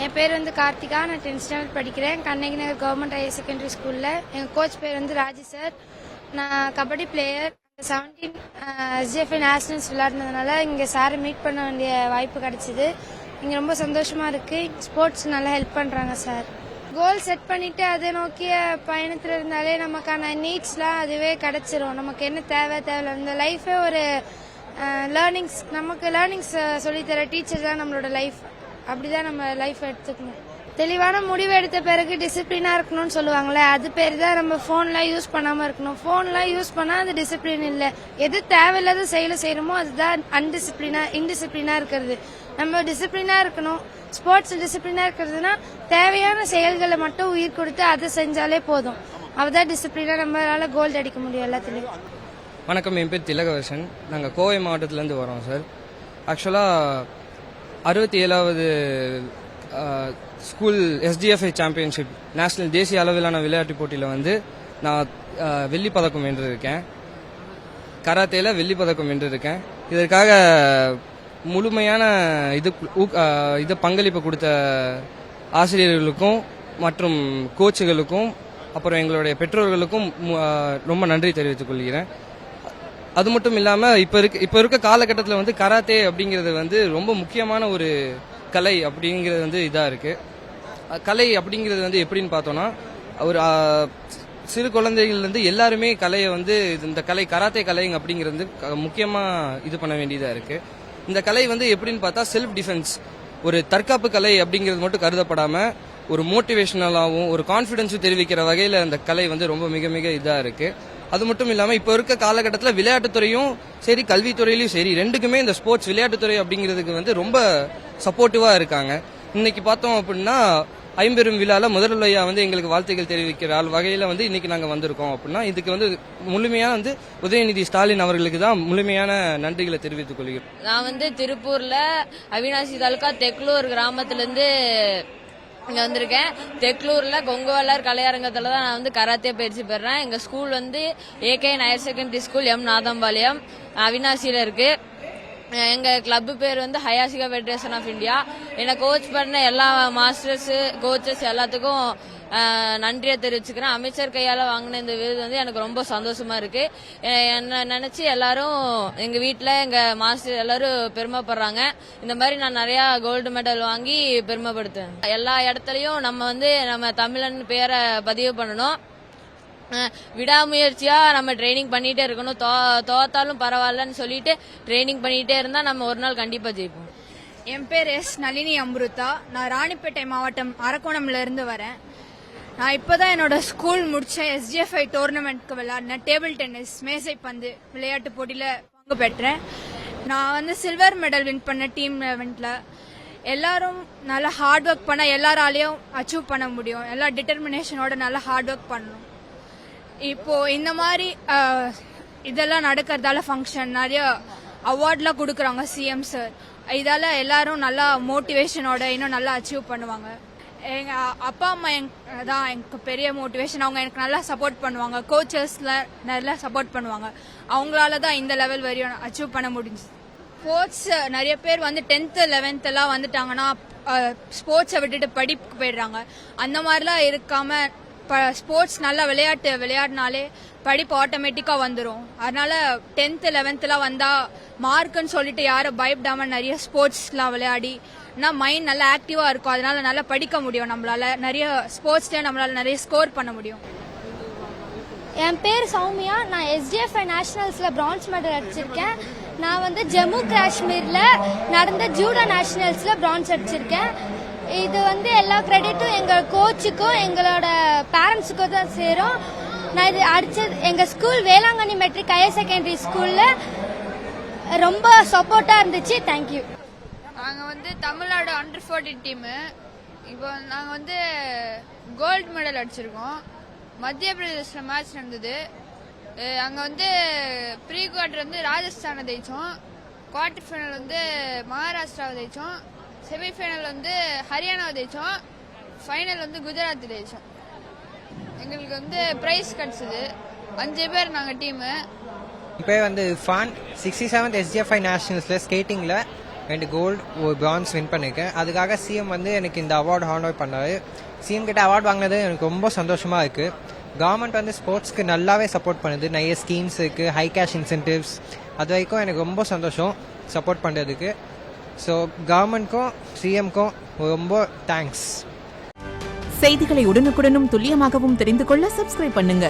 என் பேர் வந்து கார்த்திகா. நான் 10th ஸ்டாண்டர்ட் படிக்கிறேன். Kannagi Nagar government higher secondary ஸ்கூலில். எங்கள் கோச் பேர் வந்து ராஜி சார். நான் கபடி பிளேயர். 17 SGFI நேஷனல்ஸ் விளையாடுனதுனால இங்கே சாரை மீட் பண்ண வேண்டிய வாய்ப்பு கிடைச்சிது. இங்கே ரொம்ப சந்தோஷமாக இருக்குது. ஸ்போர்ட்ஸ் நல்லா ஹெல்ப் பண்ணுறாங்க சார். கோல் செட் பண்ணிவிட்டு அதை நோக்கிய பயணத்தில் இருந்தாலே நமக்கான நீட்ஸ்லாம் அதுவே கிடச்சிரும். நமக்கு என்ன தேவையில்லை. இந்த லைஃபே ஒரு லேர்னிங்ஸ் சொல்லித்தர டீச்சர் தான் நம்மளோட லைஃப். அப்படிதான் நம்ம லைஃப் எடுத்துக்கணும். தெளிவான முடிவு எடுத்த பிறகு டிசிப்ளினா இருக்கணும்னு சொல்லுவாங்களே, அது பேர் தான் நம்ம போன்லாம் யூஸ் பண்ணாம இருக்கணும். போன்லாம் யூஸ் பண்ணா அது டிசிப்ளின் இல்ல. எது தேவையில்லாத செயலை செய்யறோமோ அதுதான் இன்டிசிப்ளினா இருக்கிறது. நம்ம டிசிப்ளினா இருக்கணும். ஸ்போர்ட்ஸ் டிசிப்ளினா இருக்கிறதுனா தேவையான செயல்களை மட்டும் உயிர் கொடுத்து அதை செஞ்சாலே போதும். அவதான் டிசிப்ளினா நம்மளால கோல்ட் அடிக்க முடியும் எல்லாத்துலயும். வணக்கம், என் பேர் திலகவர்ஷன். நாங்கள் கோவை மாவட்டத்திலேருந்து வரோம் சார். ஆக்சுவலாக 67வது ஸ்கூல் SGFI சாம்பியன்ஷிப் நேஷனல் தேசிய அளவிலான விளையாட்டு போட்டியில் வந்து நான் வெள்ளி பதக்கம் வென்றிருக்கேன். கராத்தேல வெள்ளி பதக்கம் வென்றிருக்கேன். இதற்காக முழுமையான இது பங்களிப்பு கொடுத்த ஆசிரியர்களுக்கும் மற்றும் கோச்சுகளுக்கும் அப்புறம் எங்களுடைய பெற்றோர்களுக்கும் ரொம்ப நன்றி தெரிவித்துக் கொள்கிறேன். அது மட்டும் இல்லாமல் இப்போ இருக்க காலகட்டத்தில் வந்து கராத்தே அப்படிங்கிறது வந்து ரொம்ப முக்கியமான ஒரு கலை அப்படிங்கிறது வந்து இதாக இருக்கு. கலை அப்படிங்கிறது வந்து எப்படின்னு பார்த்தோம்னா, ஒரு சிறு குழந்தைகள்லேருந்து எல்லாருமே கலையை வந்து இந்த கராத்தே கலை அப்படிங்கிறது முக்கியமாக இது பண்ண வேண்டியதாக இருக்கு. இந்த கலை வந்து எப்படின்னு பார்த்தா செல்ஃப் டிஃபென்ஸ், ஒரு தற்காப்பு கலை அப்படிங்கிறது மட்டும் கருதப்படாமல் ஒரு மோட்டிவேஷனலாகவும் ஒரு கான்ஃபிடென்ஸும் தெரிவிக்கிற வகையில் அந்த கலை வந்து ரொம்ப மிக மிக இதாக இருக்கு. அது மட்டும் இல்லாமல் இப்போ இருக்க காலகட்டத்தில் விளையாட்டுத்துறையும் சரி கல்வித்துறையிலையும் சரி ரெண்டுக்குமே இந்த ஸ்போர்ட்ஸ் விளையாட்டுத்துறை அப்படிங்கிறதுக்கு வந்து ரொம்ப சப்போர்ட்டிவாக இருக்காங்க. இன்னைக்கு பார்த்தோம் அப்படின்னா ஐம்பெரும் விழால முதல்வரையா வந்து எங்களுக்கு வாழ்த்துக்கள் தெரிவிக்கிற வகையில் வந்து இன்னைக்கு நாங்கள் வந்திருக்கோம். அப்படின்னா இதுக்கு வந்து முழுமையாக வந்து உதயநிதி ஸ்டாலின் அவர்களுக்கு தான் முழுமையான நன்றிகளை தெரிவித்துக் கொள்கிறோம். நான் வந்து திருப்பூர்ல அவினாசி தாலுகா தெக்லூர் கிராமத்திலிருந்து இங்க வந்திருக்கேன். தெக்லூர்ல கொங்குவல்லார் கலையரங்கத்துல தான் நான் வந்து கராத்தே பயிற்சி பெறேன். எங்க ஸ்கூல் வந்து AK higher secondary school M நாதம்பாளையம் அவினாசியில இருக்கு. எங்க கிளப் பேர் வந்து ஹயாசிகா ஃபெடரேஷன் ஆஃப் இந்தியா. என்னை கோச் பண்ண எல்லா மாஸ்டர்ஸ் கோச்சஸ் எல்லாத்துக்கும் நன்றியை தெரிவிச்சுக்கிறேன். அமைச்சர் கையால வாங்கின இந்த விருது வந்து எனக்கு ரொம்ப சந்தோஷமா இருக்கு. என்ன நினைச்சு எல்லாரும் எங்க வீட்டுல எங்க மாஸ்டர் எல்லாரும் பெருமைப்படுறாங்க. இந்த மாதிரி நான் நிறைய கோல்டு மெடல் வாங்கி பெருமைப்படுத்துவேன். எல்லா இடத்துலயும் நம்ம தமிழன் பேரை பதிவு பண்ணணும். விடாமுயற்சியா நம்ம ட்ரைனிங் பண்ணிட்டே இருக்கணும். தோத்தாலும் பரவாயில்லன்னு சொல்லிட்டு ட்ரைனிங் பண்ணிட்டே இருந்தா நம்ம ஒரு நாள் கண்டிப்பா ஜெயிப்போம். என் பேர் நளினி அம்ருதா. நான் ராணிப்பேட்டை மாவட்டம் அரக்கோணம்ல இருந்து வரேன். நான் இப்பதான் என்னோட ஸ்கூல் முடிச்சேன். SGFI டோர்னமெண்ட்க்கு விளையாடினேன். டேபிள் டென்னிஸ் மேசை பந்து விளையாட்டு போட்டியில பங்கு பெற்றேன். நான் வந்து சில்வர் மெடல் வின் பண்ண டீம் ஈவெண்ட்ல. எல்லாரும் நல்லா ஹார்ட் ஒர்க் பண்ணா எல்லாராலையும் அச்சீவ் பண்ண முடியும். எல்லா டிட்டர்மினேஷனோட நல்லா ஹார்ட் ஒர்க் பண்ணணும். இப்போ இந்த மாதிரி இதெல்லாம் நடக்கிறதால ஃபங்க்ஷன் நிறைய அவார்ட்லாம் கொடுக்குறாங்க CM சார். இதால எல்லாரும் நல்லா மோட்டிவேஷனோட இன்னும் நல்லா அச்சீவ் பண்ணுவாங்க. எங்க அப்பா அம்மா தான் எனக்கு பெரிய மோட்டிவேஷன். அவங்க எனக்கு நல்லா சப்போர்ட் பண்ணுவாங்க. கோச்சஸ்ல நல்லா சப்போர்ட் பண்ணுவாங்க. அவங்களால தான் இந்த லெவல் வரையும் அச்சீவ் பண்ண முடிஞ்சு. ஸ்போர்ட்ஸ் நிறைய பேர் வந்து 10th 11th எல்லாம் வந்துட்டாங்கன்னா ஸ்போர்ட்ஸை விட்டுட்டு படிப்புக்கு போயிடுறாங்க. அந்த மாதிரிலாம் இருக்காம ஸ்போர்ட்ஸ் நல்லா விளையாடினாலே படிப்பு ஆட்டோமேட்டிக்கா வந்துடும். அதனால 10th 11th வந்தா மார்க்குன்னு சொல்லிட்டு யாரும் பயப்படாம நிறைய ஸ்போர்ட்ஸ்லாம் விளையாடி மைண்ட் நல்லா ஆக்டிவா இருக்கும். அதனால நல்லா படிக்க முடியும். நம்மளால நிறைய ஸ்போர்ட்ஸ்ல நம்மளால நிறைய ஸ்கோர் பண்ண முடியும். என் பேர் சௌமியா. நான் SGFI நேஷனல்ஸ்ல பிரான்ஸ் மெடல் அடிச்சிருக்கேன். நான் வந்து ஜம்மு காஷ்மீர்ல நடந்த ஜூடோ நேஷனல்ஸ்ல பிரான்ஸ் அடிச்சிருக்கேன். இது வந்து எல்லா கிரெடிட்டும் எங்க கோச்சுக்கும் எங்களோட பேரண்ட்ஸுக்கும் தான் சேரும். நான் இது அடிச்சது எங்க school Velankanni matric higher secondary ஸ்கூல்ல ரொம்ப சப்போர்ட்டா இருந்துச்சு. தேங்க்யூ. நாங்க வந்து தமிழ்நாடு அண்டர் 14 டீமு. இப்போ நாங்க வந்து கோல்டு மெடல் அடிச்சிருக்கோம். மத்திய பிரதேசல மேட்ச் நடந்தது. அங்க வந்து ப்ரீ குவார்டர் வந்து ராஜஸ்தானை ஜெயிச்சோம். குவார்டர் ஃபைனல் வந்து மகாராஷ்டிராவை ஜெயிச்சோம். செமிஃபைனல் வந்து ஹரியானாவை ஜெயிச்சோம். ஃபைனல் வந்து குஜராத் ஜெயிச்சோம். எங்களுக்கு வந்து பிரைஸ் கிடைச்சது. 5 பேர் நாங்கள் டீமு. என் பேர் வந்து இர்ஃபான். 67th SGFI நேஷனல்ஸ்ல ஸ்கேட்டிங்ல 2 கோல்டு ஒரு பிரான்ஸ் வின் பண்ணியிருக்கேன். அதுக்காக சிஎம் வந்து எனக்கு இந்த அவார்டு ஹானர் பண்ணார். சிஎம் கிட்ட அவார்டு வாங்கினது எனக்கு ரொம்ப சந்தோஷமாக இருக்குது. கவர்மெண்ட் வந்து ஸ்போர்ட்ஸ்க்கு நல்லாவே சப்போர்ட் பண்ணுது. நிறைய ஸ்கீம்ஸ் இருக்குது, ஹை கேஷ் இன்சென்டிவ்ஸ். அது வரைக்கும் எனக்கு ரொம்ப சந்தோஷம் சப்போர்ட் பண்ணுறதுக்கு. ஸோ கவர்மெண்ட்க்கும் சிஎம்க்கும் ரொம்ப தேங்க்ஸ். செய்திகளை உடனுக்குடனும் துல்லியமாகவும் தெரிந்து கொள்ள சப்ஸ்கிரைப் பண்ணுங்க.